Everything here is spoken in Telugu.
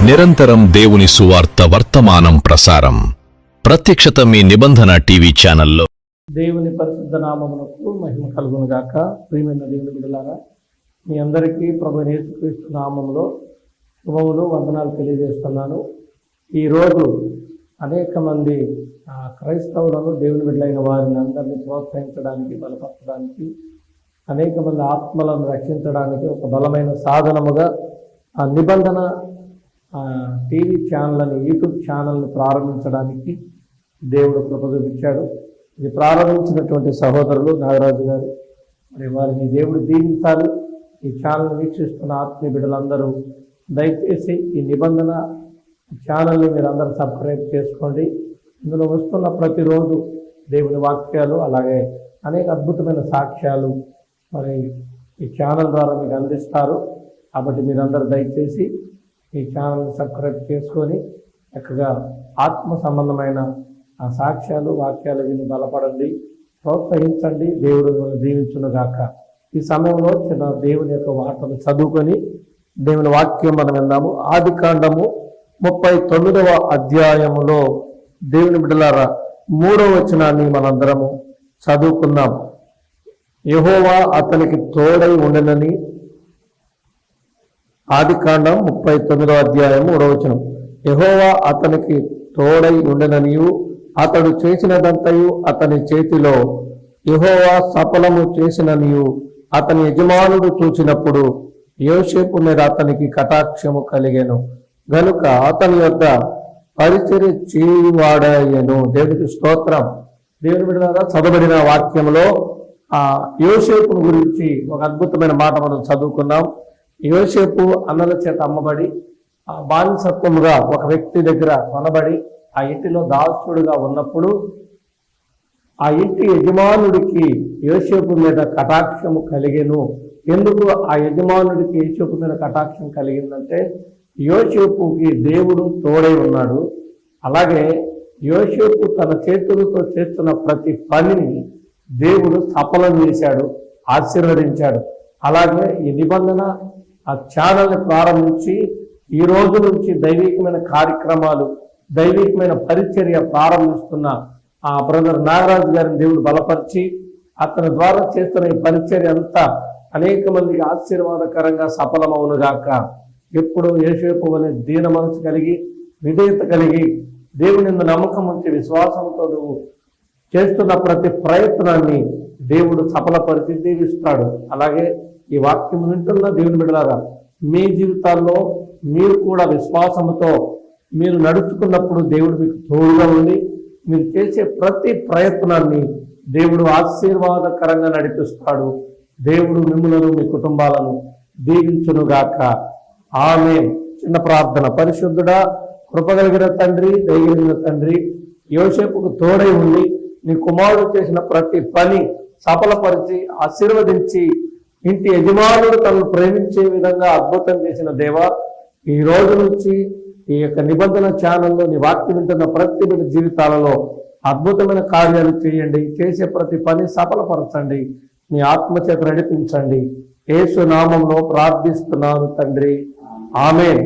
నిరంతరం దేవుని సువార్త వర్తమానం ప్రసారం. ప్రత్యక్షత మీ నిబంధన టీవీ ఛానల్లో. దేవుని పరిశుద్ధ నామమునకు మహిమ కలుగును గాక. ప్రియమైన దేవుని బిడ్డలారా, మీ అందరికీ ప్రభువైన యేసుక్రీస్తు నామములో శుభములు వందనాలు తెలియజేస్తున్నాను. ఈరోజు అనేక మంది క్రైస్తవులను, దేవుని బిడ్డలైన వారిని అందరినీ ప్రోత్సహించడానికి, బలపరచడానికి, అనేక మంది ఆత్మలను రక్షించడానికి ఒక బలమైన సాధనముగా నిబంధన టీవీ ఛానల్ని, యూట్యూబ్ ఛానల్ని ప్రారంభించడానికి దేవుడు కృప చూపించాడు. ఇది ప్రారంభించినటువంటి సహోదరులు నాగరాజు గారు, మరి వారిని దేవుడు దీవించాలి. ఈ ఛానల్ని వీక్షిస్తున్న ఆత్మీయ బిడ్డలందరూ దయచేసి ఈ నిబంధన ఛానల్ని మీరు అందరూ సబ్స్క్రైబ్ చేసుకోండి. ఇందులో వస్తున్న ప్రతిరోజు దేవుని వాక్యాలు, అలాగే అనేక అద్భుతమైన సాక్ష్యాలు మరి ఈ ఛానల్ ద్వారా మీకు అందిస్తారు. కాబట్టి మీరందరూ దయచేసి ఈ ఛానల్ని సబ్స్క్రైబ్ చేసుకొని చక్కగా ఆత్మ సంబంధమైన ఆ సాక్ష్యాలు, వాక్యాలు విని బలపడండి, ప్రోత్సహించండి. దేవుడు దీవించునుగాక. ఈ సమయంలో చిన్న దేవుని యొక్క వార్తను చదువుకొని దేవుని వాక్యం మనం విందాము. ఆదికాండము 39వ అధ్యాయములో దేవుని బిడ్డలారా 3వ వచనాన్ని మనందరము చదువుకుందాం. యెహోవా అతనికి తోడై ఉండెనని. ఆదికాండం 39వ అధ్యాయం 3వ వచనం. యెహోవా అతనికి తోడై ఉండెననియు అతడు చేసినదంతయు అతని చేతిలో యెహోవా సఫలము చేసిననియు అతని యజమానుడు చూచినప్పుడు యోసేపు మీద అతనికి కటాక్షము కలిగెను గనుక అతని యొద్ద పరిచర్య చేయువాడాయెను. దేవునికి స్తోత్రం. దేవుని బిడ్డలారా, చదవబడిన వాక్యంలో యోసేపును గురించి ఒక అద్భుతమైన మాట మనం చదువుకున్నాం. యోసేపు అన్నల చేత అమ్మబడి బానిసత్వముగా ఒక వ్యక్తి దగ్గర కొనబడి ఆ ఇంటిలో దాసుడుగా ఉన్నప్పుడు ఆ ఇంటి యజమానుడికి యోసేపు మీద కటాక్షము కలిగెను. ఎందుకు ఆ యజమానుడికి యోసేపు మీద కటాక్షం కలిగిందంటే, యోసేపుకి దేవుడు తోడై ఉన్నాడు. అలాగే యోసేపు తన చేతులతో చేస్తున్న ప్రతి పనిని దేవుడు సఫలం చేశాడు, ఆశీర్వదించాడు. అలాగే ఈ నిబంధన ఆ ఛానల్ని ప్రారంభించి ఈ రోజు నుంచి దైవికమైన కార్యక్రమాలు, దైవికమైన పరిచర్య ప్రారంభిస్తున్న ఆ బ్రదర్ నాగరాజు గారిని దేవుడు బలపరిచి అతని ద్వారా చేస్తున్న ఈ పరిచర్య అంతా అనేక మందికి ఆశీర్వాదకరంగా సఫలమవునుగాక. ఎప్పుడు యేసేపు అనే దీన మనసు కలిగి, విధేయత కలిగి, దేవుని నమ్మకం ఉంచి విశ్వాసంతో నువ్వు చేస్తున్న ప్రతి ప్రయత్నాన్ని దేవుడు సఫలపరిచి దీవిస్తాడు. అలాగే ఈ వాక్యం వింటున్న దేవుని బిడ్డలారా, మీ జీవితాల్లో మీరు కూడా విశ్వాసంతో మీరు నడుచుకున్నప్పుడు దేవుడు మీకు తోడుగా ఉండి మీరు చేసే ప్రతి ప్రయత్నాన్ని దేవుడు ఆశీర్వాదకరంగా నడిపిస్తాడు. దేవుడు మిమ్ములను, మీ కుటుంబాలను దీవించునుగాక. ఆమేన్. చిన్న ప్రార్థన. పరిశుద్ధుడా, కృపగలిగిన తండ్రి, దయగలిగిన తండ్రి, యోసేపుకు తోడై ఉండి నీ కుమారుడు చేసిన ప్రతి పని సఫలపరిచి ఆశీర్వదించి ఇంటి యజమానుడు తనను ప్రేమించే విధంగా అద్భుతం చేసిన దేవా, ఈ రోజు నుంచి ఈ యొక్క నిబంధన ఛానల్లో నీ వాక్యం వింటున్న ప్రతి బిడ్డ జీవితాలలో అద్భుతమైన కార్యాలు చేయండి. చేసే ప్రతి పని సఫలపరచండి. మీ ఆత్మచేత నడిపించండి. యేసు నామంలో ప్రార్థిస్తున్నాను తండ్రి. ఆమేన్.